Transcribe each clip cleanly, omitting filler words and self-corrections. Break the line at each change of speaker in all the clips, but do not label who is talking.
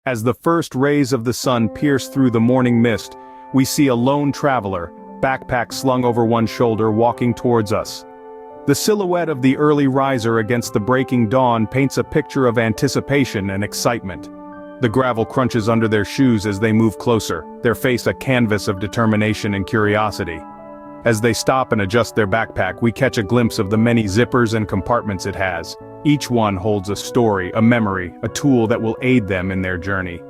As the first rays of the sun pierce through the morning mist, we see a lone traveler, backpack slung over one shoulder, walking towards us. The silhouette of the early riser against the breaking dawn paints a picture of anticipation and excitement. The gravel crunches under their shoes as they move closer, their face a canvas of determination and curiosity. As they stop and adjust their backpack, we catch a glimpse of the many zippers and compartments it has. Each one holds a story, a memory, a tool that will aid them in their journey.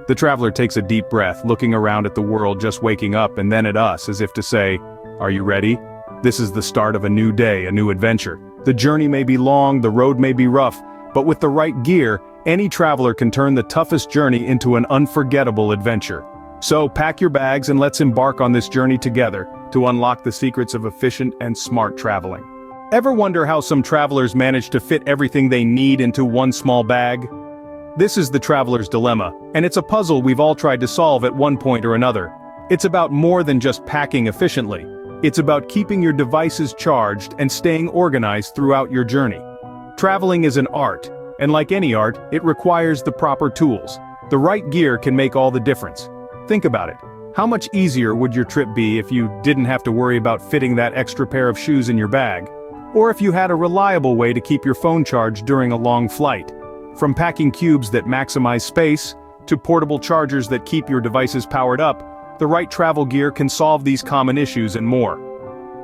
The traveler takes a deep breath, looking around at the world just waking up and then at us as if to say, "Are you ready? This is the start of a new day, a new adventure." The journey may be long, the road may be rough, but with the right gear, any traveler can turn the toughest journey into an unforgettable adventure. So pack your bags and let's embark on this journey together to unlock the secrets of efficient and smart traveling. Ever wonder how some travelers manage to fit everything they need into one small bag? This is the traveler's dilemma, and it's a puzzle we've all tried to solve at one point or another. It's about more than just packing efficiently. It's about keeping your devices charged and staying organized throughout your journey. Traveling is an art, and like any art, it requires the proper tools. The right gear can make all the difference. Think about it. How much easier would your trip be if you didn't have to worry about fitting that extra pair of shoes in your bag? Or if you had a reliable way to keep your phone charged during a long flight? From packing cubes that maximize space, to portable chargers that keep your devices powered up, the right travel gear can solve these common issues and more.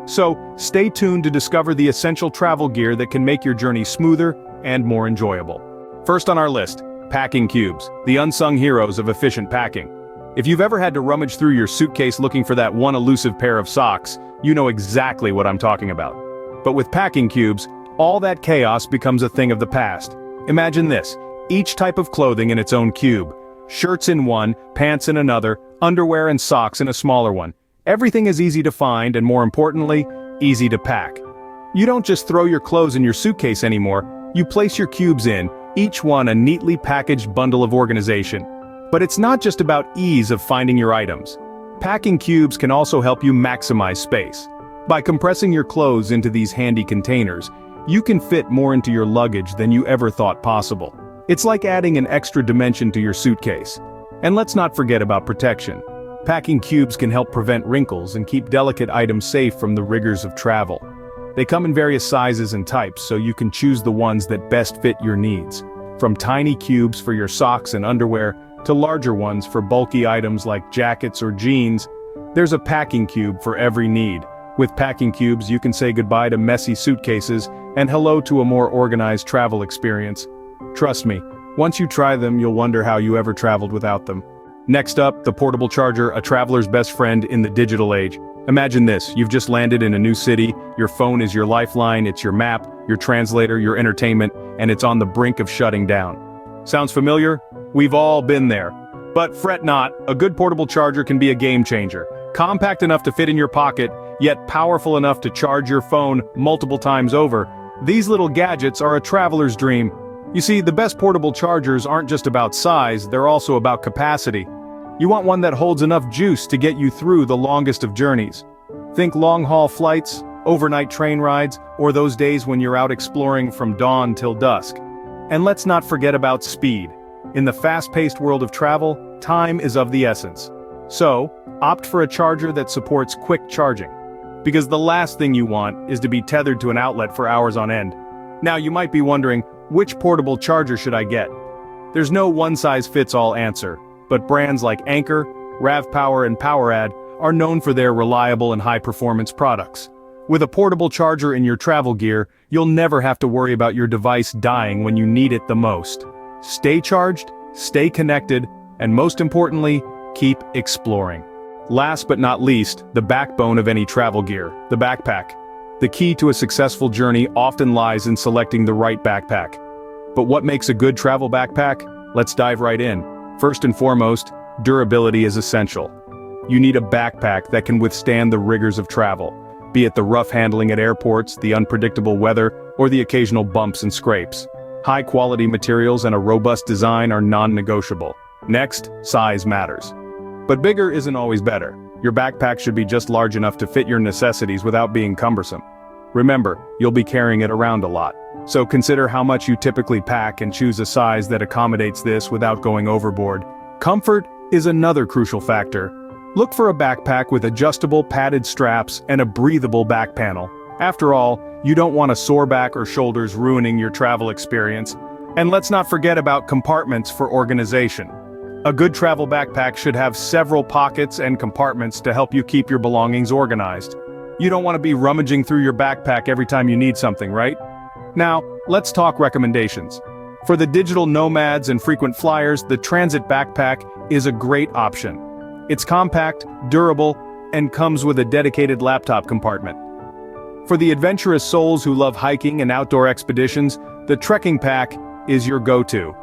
So, stay tuned to discover the essential travel gear that can make your journey smoother and more enjoyable. First on our list, packing cubes, the unsung heroes of efficient packing. If you've ever had to rummage through your suitcase looking for that one elusive pair of socks, you know exactly what I'm talking about. But with packing cubes, all that chaos becomes a thing of the past. Imagine this, each type of clothing in its own cube. Shirts in one, pants in another, underwear and socks in a smaller one. Everything is easy to find and, more importantly, easy to pack. You don't just throw your clothes in your suitcase anymore, you place your cubes in, each one a neatly packaged bundle of organization. But it's not just about ease of finding your items. Packing cubes can also help you maximize space. By compressing your clothes into these handy containers, you can fit more into your luggage than you ever thought possible. It's like adding an extra dimension to your suitcase. And let's not forget about protection. Packing cubes can help prevent wrinkles and keep delicate items safe from the rigors of travel. They come in various sizes and types, so you can choose the ones that best fit your needs. From tiny cubes for your socks and underwear, to larger ones for bulky items like jackets or jeans, there's a packing cube for every need. With packing cubes, you can say goodbye to messy suitcases and hello to a more organized travel experience. Trust me, once you try them, you'll wonder how you ever traveled without them. Next up, the portable charger, a traveler's best friend in the digital age. Imagine this, you've just landed in a new city, your phone is your lifeline, it's your map, your translator, your entertainment, and it's on the brink of shutting down. Sounds familiar? We've all been there. But fret not, a good portable charger can be a game changer. Compact enough to fit in your pocket, yet powerful enough to charge your phone multiple times over. These little gadgets are a traveler's dream. You see, the best portable chargers aren't just about size, they're also about capacity. You want one that holds enough juice to get you through the longest of journeys. Think long-haul flights, overnight train rides, or those days when you're out exploring from dawn till dusk. And let's not forget about speed. In the fast-paced world of travel, time is of the essence. So, opt for a charger that supports quick charging. Because the last thing you want is to be tethered to an outlet for hours on end. Now you might be wondering, which portable charger should I get? There's no one-size-fits-all answer, but brands like Anker, RavPower and PowerAd are known for their reliable and high-performance products. With a portable charger in your travel gear, you'll never have to worry about your device dying when you need it the most. Stay charged, stay connected, and most importantly, keep exploring. Last but not least, the backbone of any travel gear, the backpack. The key to a successful journey often lies in selecting the right backpack. But what makes a good travel backpack? Let's dive right in. First and foremost, durability is essential. You need a backpack that can withstand the rigors of travel, be it the rough handling at airports, the unpredictable weather, or the occasional bumps and scrapes. High-quality materials and a robust design are non-negotiable. Next, size matters. But bigger isn't always better. Your backpack should be just large enough to fit your necessities without being cumbersome. Remember, you'll be carrying it around a lot. So consider how much you typically pack and choose a size that accommodates this without going overboard. Comfort is another crucial factor. Look for a backpack with adjustable padded straps and a breathable back panel. After all, you don't want a sore back or shoulders ruining your travel experience. And let's not forget about compartments for organization. A good travel backpack should have several pockets and compartments to help you keep your belongings organized. You don't want to be rummaging through your backpack every time you need something, right? Now, let's talk recommendations. For the digital nomads and frequent flyers, the Transit backpack is a great option. It's compact, durable, and comes with a dedicated laptop compartment. For the adventurous souls who love hiking and outdoor expeditions, the trekking pack is your go-to.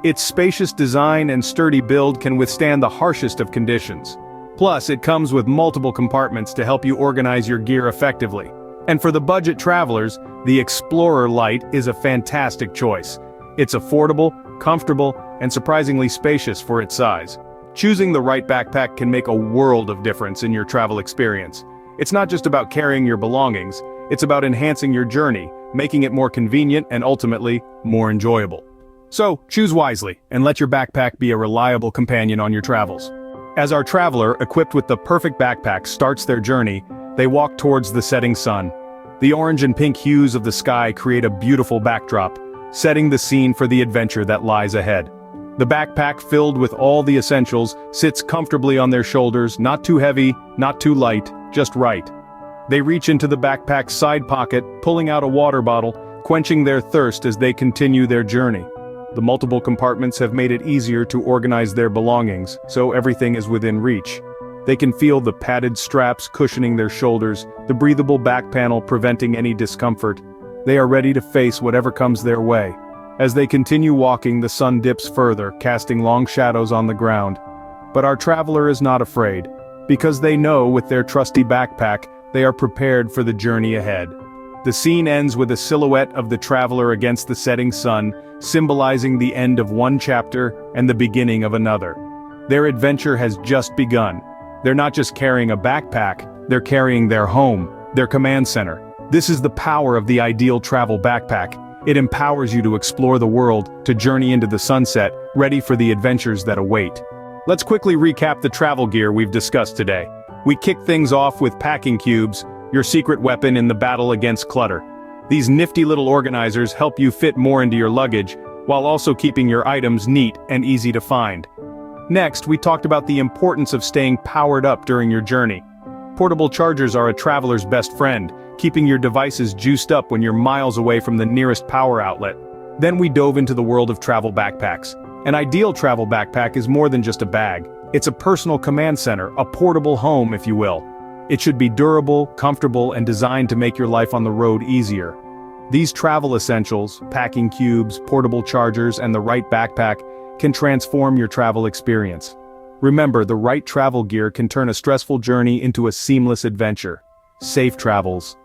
Its spacious design and sturdy build can withstand the harshest of conditions. Plus, it comes with multiple compartments to help you organize your gear effectively. And for the budget travelers, the Explorer Light is a fantastic choice. It's affordable, comfortable, and surprisingly spacious for its size. Choosing the right backpack can make a world of difference in your travel experience. It's not just about carrying your belongings, it's about enhancing your journey, making it more convenient and ultimately, more enjoyable. So, choose wisely, and let your backpack be a reliable companion on your travels. As our traveler, equipped with the perfect backpack, starts their journey, they walk towards the setting sun. The orange and pink hues of the sky create a beautiful backdrop, setting the scene for the adventure that lies ahead. The backpack, filled with all the essentials, sits comfortably on their shoulders, not too heavy, not too light, just right. They reach into the backpack's side pocket, pulling out a water bottle, quenching their thirst as they continue their journey. The multiple compartments have made it easier to organize their belongings, so everything is within reach. They can feel the padded straps cushioning their shoulders, the breathable back panel preventing any discomfort. They are ready to face whatever comes their way. As they continue walking, the sun dips further, casting long shadows on the ground. But our traveler is not afraid, because they know with their trusty backpack, they are prepared for the journey ahead. The scene ends with a silhouette of the traveler against the setting sun, symbolizing the end of one chapter and the beginning of another. Their adventure has just begun. They're not just carrying a backpack, they're carrying their home, their command center. This is the power of the ideal travel backpack. It empowers you to explore the world, to journey into the sunset, ready for the adventures that await. Let's quickly recap the travel gear we've discussed today. We kick things off with packing cubes, your secret weapon in the battle against clutter. These nifty little organizers help you fit more into your luggage, while also keeping your items neat and easy to find. Next, we talked about the importance of staying powered up during your journey. Portable chargers are a traveler's best friend, keeping your devices juiced up when you're miles away from the nearest power outlet. Then we dove into the world of travel backpacks. An ideal travel backpack is more than just a bag. It's a personal command center, a portable home, if you will. It should be durable, comfortable, and designed to make your life on the road easier. These travel essentials, packing cubes, portable chargers, and the right backpack, can transform your travel experience. Remember, the right travel gear can turn a stressful journey into a seamless adventure. Safe travels.